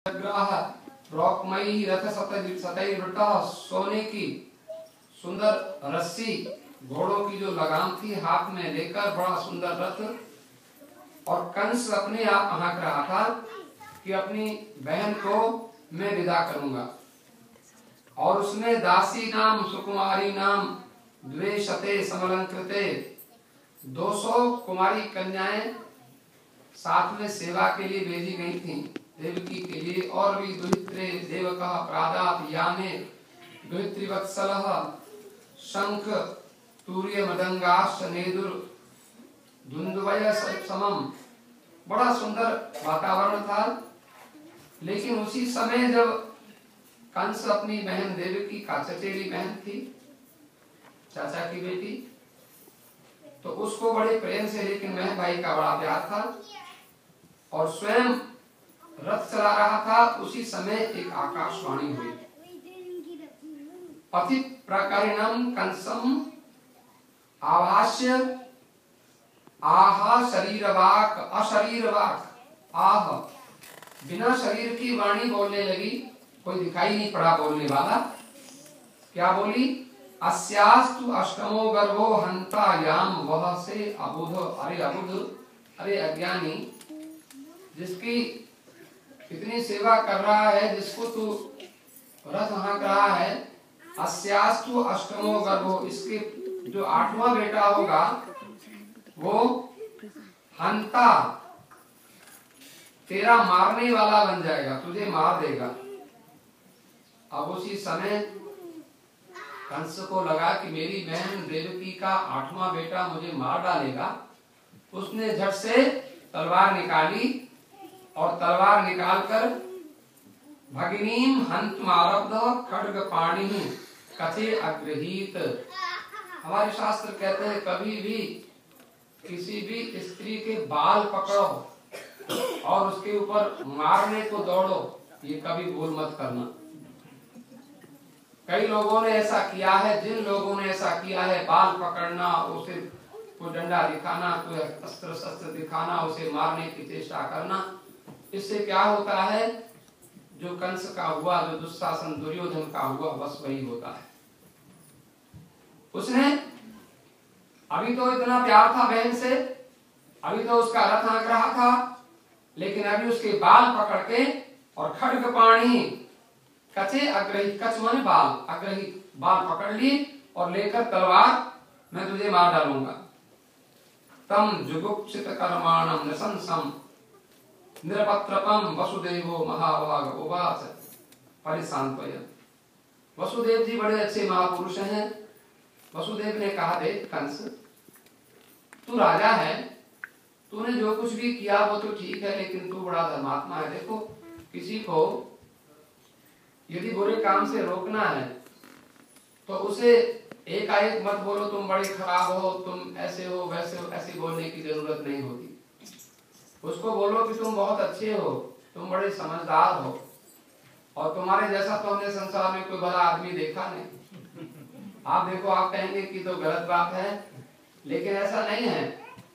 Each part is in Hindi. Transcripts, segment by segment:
रोकमयी रथ सतैर्वृतः, सोने की सुंदर रस्सी घोड़ों की जो लगाम थी हाथ में लेकर बड़ा सुंदर रथ। और कंस अपने आप हाँक रहा था कि अपनी बहन को मैं विदा करूंगा। और उसने दासी नाम सुकुमारी नाम द्वेशते समलंकृते 200 कुमारी कन्याएं साथ में सेवा के लिए भेजी गई थी देवकी के लिए। और भी दुहित्रे देवकः प्रादात याने दुहित्रिवत्सलः शंख तूर्य मदंगाश्च नेदुर धुंधवय समम। बड़ा सुंदर वातावरण था। लेकिन उसी समय जब कंस अपनी बहन देवकी का चचेरी बहन थी, चाचा की बेटी, तो उसको बड़े प्रेम से, लेकिन बहन भाई का बड़ा प्यार था और स्वयं रथ चला रहा था। उसी समय एक आकाशवाणी हुई, पति प्रकारिणम कंसम आभाष्य आह शरीरवाक अशरीरवाक। आह बिना शरीर की वाणी बोलने लगी, कोई दिखाई नहीं पड़ा बोलने वाला। क्या बोली? अस्यास्तु अष्टमो गर्भो हंता याम वह से अबुध। अरे अबुध, अरे अज्ञानी, जिसकी इतनी सेवा कर रहा है, जिसको तू रथ हाँक रहा है, अस्यास्तु अष्टमो गर्भो, इसके जो 8वां बेटा होगा वो हंता, तेरा मारने वाला बन जाएगा, तुझे मार देगा। अब उसी समय कंस को लगा कि मेरी बहन देवकी का 8वां बेटा मुझे मार डालेगा। उसने झट से तलवार निकाली और तलवार निकालकर भगिनीम हंतमारब्ध खड्ग पाणि कथे अग्रहीत। हमारे शास्त्र कहते हैं कभी भी किसी भी स्त्री के बाल पकड़ो और उसके ऊपर मारने को दौड़ो, ये कभी भूल मत करना। कई लोगों ने ऐसा किया है। जिन लोगों ने ऐसा किया है, बाल पकड़ना, उसे कोई डंडा दिखाना, कोई अस्त्र शस्त्र दिखाना, उसे मारने की चेष्टा करना, इससे क्या होता है? जो कंस का हुआ, जो दुशासन दुर्योधन का हुआ, बस वही होता है। उसने अभी तो इतना प्यार था बहन से, अभी तो उसका रथ हाँक रहा था, लेकिन अभी उसके बाल पकड़ के और खड्ग पाणी कचे अग्रहित, कच माने बाल, अग्रहित बाल पकड़ ली और लेकर तलवार, मैं तुझे मार डालूंगा। तम जुगुप्सित कर्माणम नशंसम निरपत्रपम वसुदेवो महाभाग उवाच परिसांत्वय। वसुदेव जी बड़े अच्छे महापुरुष हैं। वसुदेव ने कहा, देख कंस, तू राजा है, तूने जो कुछ भी किया वो तो ठीक है, लेकिन तू बड़ा धर्मात्मा है। देखो, किसी को यदि बुरे काम से रोकना है तो उसे एकाएक मत बोलो तुम बड़े खराब हो, तुम ऐसे हो वैसे हो, ऐसी बोलने की जरूरत नहीं होती। उसको बोलो कि तुम बहुत अच्छे हो, तुम बड़े समझदार हो, और तुम्हारे जैसा तो हमने संसार में कोई भला आदमी देखा नहीं। आप देखो, आप कहेंगे कि तो गलत बात है, लेकिन ऐसा नहीं है,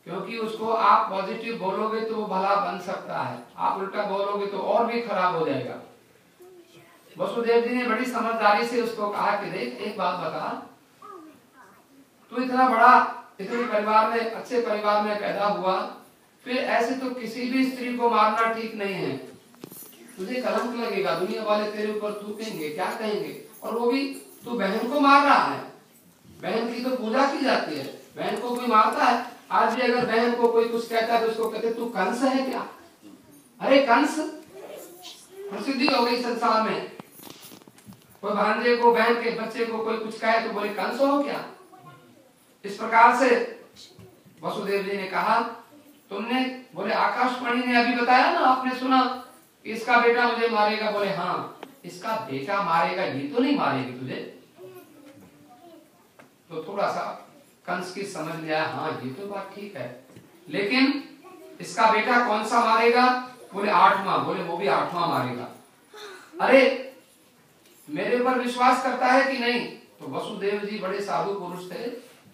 क्योंकि उसको आप पॉजिटिव बोलोगे तो वो भला बन सकता है, आप उल्टा बोलोगे तो और भी खराब हो जाएगा। वसुदेव जी ने बड़ी समझदारी से उसको कहा कि देख, एक बात बता, तू इतना बड़ा, इतने परिवार में, अच्छे परिवार में पैदा हुआ, फिर ऐसे तो किसी भी स्त्री को मारना ठीक नहीं है। तुझे कलंक लगेगा, दुनिया वाले तेरे ऊपर थूकेंगे, क्या कहेंगे। और वो भी तू बहन को मार रहा है। बहन की तो पूजा की जाती है, बहन को कोई मारता है? आज भी अगर बहन को कोई कुछ कहता है तो उसको कहते तू कंस है क्या? अरे कंस, प्रसिद्धि हो गई संसार में। कोई भांजे को, बहन के बच्चे को कोई कुछ कहे तो बोले कंस हो क्या? इस प्रकार से वसुदेव जी ने कहा, तुमने, बोले आकाशवाणी ने अभी बताया ना, आपने सुना कि इसका बेटा मुझे मारेगा। बोले हाँ, इसका बेटा मारेगा, ये तो नहीं मारेगी तुझे। तो थोड़ा सा कंस की समझ में आया, हाँ ये तो बात ठीक है, लेकिन इसका बेटा कौन सा मारेगा? बोले 8वां। बोले वो भी 8वां मारेगा। अरे मेरे ऊपर विश्वास करता है कि नहीं? तो वसुदेव जी बड़े साधु पुरुष थे।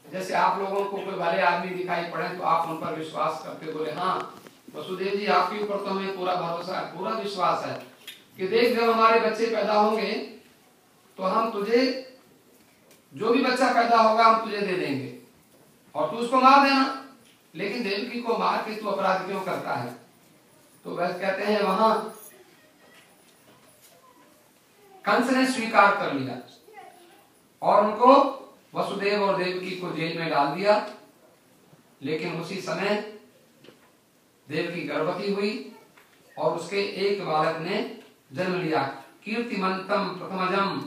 जैसे आप लोगों को कोई भले आदमी दिखाई पड़े तो आप उन पर विश्वास करते। बोले हाँ वसुदेव जी, आपके ऊपर तो हमें पूरा भरोसा है, पूरा विश्वास है। कि देख जब हमारे बच्चे पैदा होंगे तो हम तुझे, जो भी बच्चा पैदा होगा हम तुझे दे देंगे और तू उसको मार देना। लेकिन देवकी को मार के तू अपराध क्यों करता है? तो वह कहते हैं वहां कंस ने स्वीकार कर लिया और उनको वसुदेव और देवकी को जेल में डाल दिया। लेकिन उसी समय देवकी गर्भवती हुई और उसके एक बालक ने जन्म लिया। कीर्तिमंतम प्रथमजम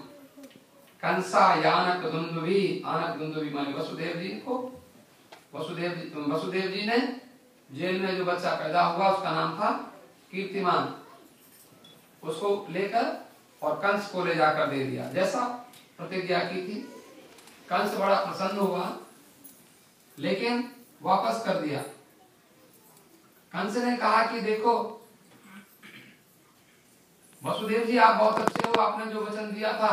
कंसा यानक दुंदुभी, आनक दुंदुभी माने वसुदेव जी को, वसुदेव जी ने जेल में जो बच्चा पैदा हुआ उसका नाम था कीर्तिमान। उसको लेकर और कंस को ले जाकर दे दिया जैसा प्रतिज्ञा की थी। कंस बड़ा प्रसन्न हुआ लेकिन वापस कर दिया। कंस ने कहा कि देखो वसुदेव जी आप बहुत अच्छे हो, आपने जो वचन दिया था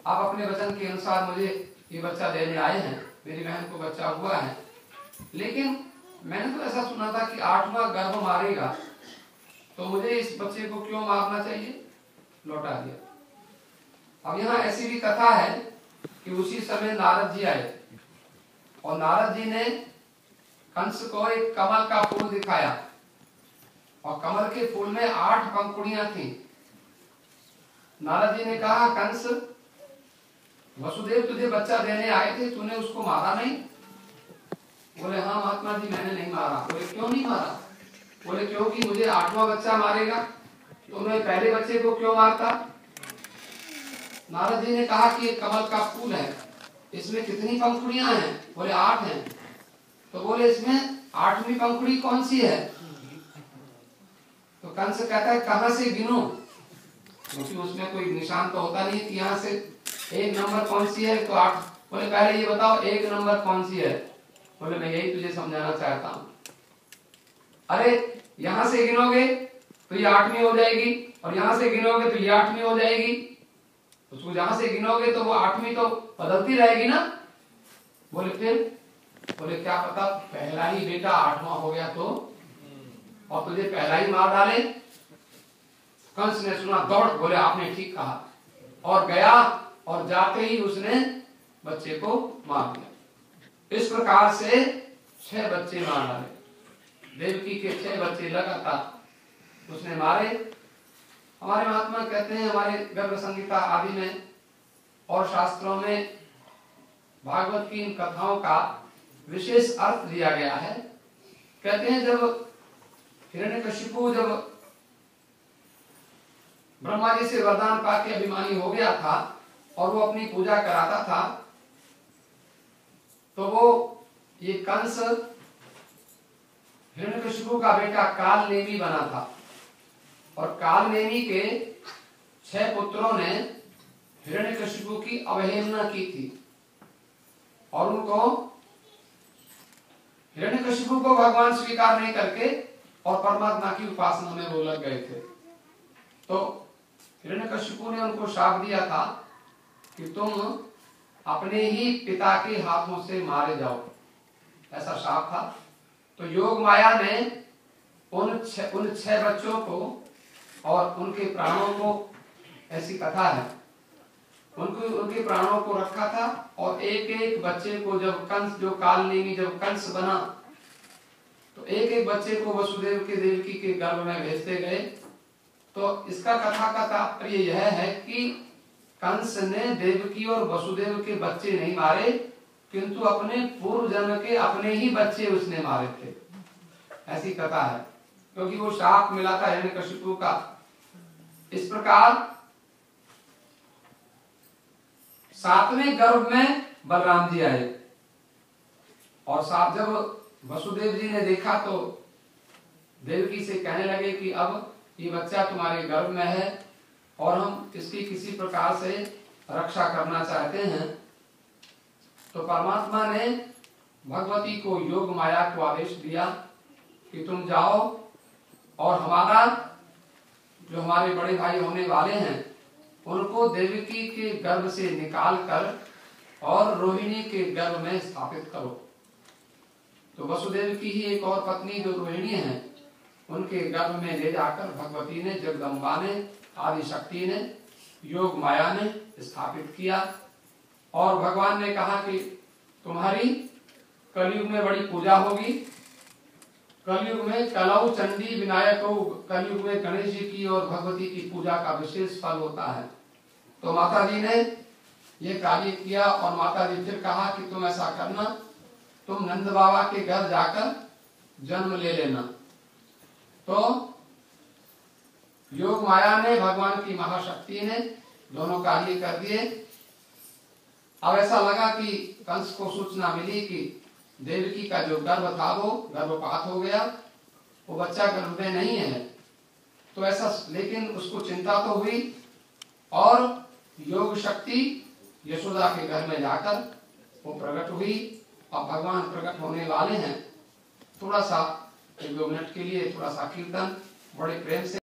आप अपने वचन के अनुसार मुझे ये बच्चा देने आए हैं, मेरी बहन को बच्चा हुआ है। लेकिन मैंने तो ऐसा सुना था कि 8वां गर्भ मारेगा, तो मुझे इस बच्चे को क्यों मारना चाहिए? लौटा दिया। अब यहाँ ऐसी भी कथा है कि उसी समय नारद जी आए और नारद जी ने कंस को एक कमल का फूल दिखाया और कमल के फूल में 8 पंखुड़ियां थी। नारद जी ने कहा कंस वसुदेव तुझे बच्चा देने आए थे, तूने उसको मारा नहीं? बोले हाँ महात्मा जी मैंने नहीं मारा। बोले क्यों नहीं मारा? बोले क्योंकि मुझे 8वां बच्चा मारेगा, तो मैं पहले बच्चे को क्यों मारता? नारद जी ने कहा कि एक कमल का फूल है, इसमें कितनी पंखुड़ियां हैं? बोले 8 हैं। तो बोले इसमें 8वीं पंखुड़ी कौन सी है? तो कंस कहता है कहां से गिनूं, क्योंकि उसमें कोई निशान तो होता नहीं कि यहाँ से 1 नंबर कौन सी है तो 8। बोले पहले ये बताओ 1 नंबर कौन सी है? बोले मैं यही तुझे समझाना चाहता हूँ। अरे यहाँ से गिनोगे तो ये 8वीं हो जाएगी और यहाँ से गिनोगे तो ये 8वीं हो जाएगी। उसको जहां से गिनोगे तो वो 8वीं तो बदलती रहेगी ना। बोले फिर? बोले क्या पता पहला ही बेटा 8वां हो गया तो, और तुझे पहला ही मार डाले। कंस ने सुना दौड़, बोले आपने ठीक कहा, और गया और जाते ही उसने बच्चे को मार दिया। इस प्रकार से 6 बच्चे मार डाले। देवकी के 6 बच्चे लगातार उसने मारे। हमारे महात्मा कहते हैं, हमारे गर्भ संहिता आदि में और शास्त्रों में भागवत की इन कथाओं का विशेष अर्थ दिया गया है। कहते हैं जब हिरण्यकशिपु जब ब्रह्मा जी से वरदान पा के अभिमानी हो गया था और वो अपनी पूजा कराता था, तो वो ये कंस हिरण्यकशिपु का बेटा कालनेमी बना था और कालनेमी के 6 पुत्रों ने हिरण्यकशिपु की अवहेलना की थी और उनको हिरण्यकशिपु को भगवान स्वीकार नहीं करके और परमात्मा की उपासना में वो लग गए थे। तो हिरण्यकशिपु ने उनको शाप दिया था कि तुम अपने ही पिता के हाथों से मारे जाओ, ऐसा शाप था। तो योग माया ने उन 6 बच्चों को और उनके प्राणों को, ऐसी कथा है, उनके प्राणों को रखा था और एक एक बच्चे को जब कंस, जो कालनेमी जब कंस बना, तो एक एक बच्चे को वसुदेव के देवकी के गर्भ में भेजते गए। तो इसका कथा का तात्पर्य यह है कि कंस ने देवकी और वसुदेव के बच्चे नहीं मारे, किंतु अपने पूर्व जन्म के अपने ही बच्चे उसने मारे थे, ऐसी कथा है, क्योंकि वो शाप मिला था हिरण्यकशिपु का। इस प्रकार 7वें गर्भ में बलराम जी आए और साथ जब वसुदेव जी ने देखा तो देवकी से कहने लगे कि अब ये बच्चा तुम्हारे गर्भ में है और हम इसकी किसी प्रकार से रक्षा करना चाहते हैं। तो परमात्मा ने भगवती को योग माया को आदेश दिया कि तुम जाओ और हमारा जो हमारे बड़े भाई होने वाले हैं उनको देवकी के गर्भ से निकाल कर और रोहिणी के गर्भ में स्थापित करो। तो वसुदेव की ही एक और पत्नी जो रोहिणी है, उनके गर्भ में ले जाकर भगवती ने, जगदम्बा ने आदि शक्ति ने, योग माया ने स्थापित किया। और भगवान ने कहा कि तुम्हारी कलयुग में बड़ी पूजा होगी। कलयुग में कलौ चंडी विनायक, कलयुग में गणेश जी की और भगवती की पूजा का विशेष फल होता है। तो माता जी ने ये कार्य किया और माता जी फिर कहा कि तुम ऐसा करना, तुम नंद बाबा के घर जाकर जन्म ले लेना। तो योग माया ने, भगवान की महाशक्ति ने दोनों कार्य कर दिए। अब ऐसा लगा कि कंस को सूचना मिली कि देवकी का जो गर्भ था वो गर्भपात हो गया, वो बच्चा गर्भ में नहीं है। तो ऐसा, लेकिन उसको चिंता तो हुई और योग शक्ति यशोदा के घर में जाकर वो प्रकट हुई। और भगवान प्रकट होने वाले हैं। थोड़ा सा 1-2 मिनट के लिए थोड़ा सा कीर्तन बड़े प्रेम से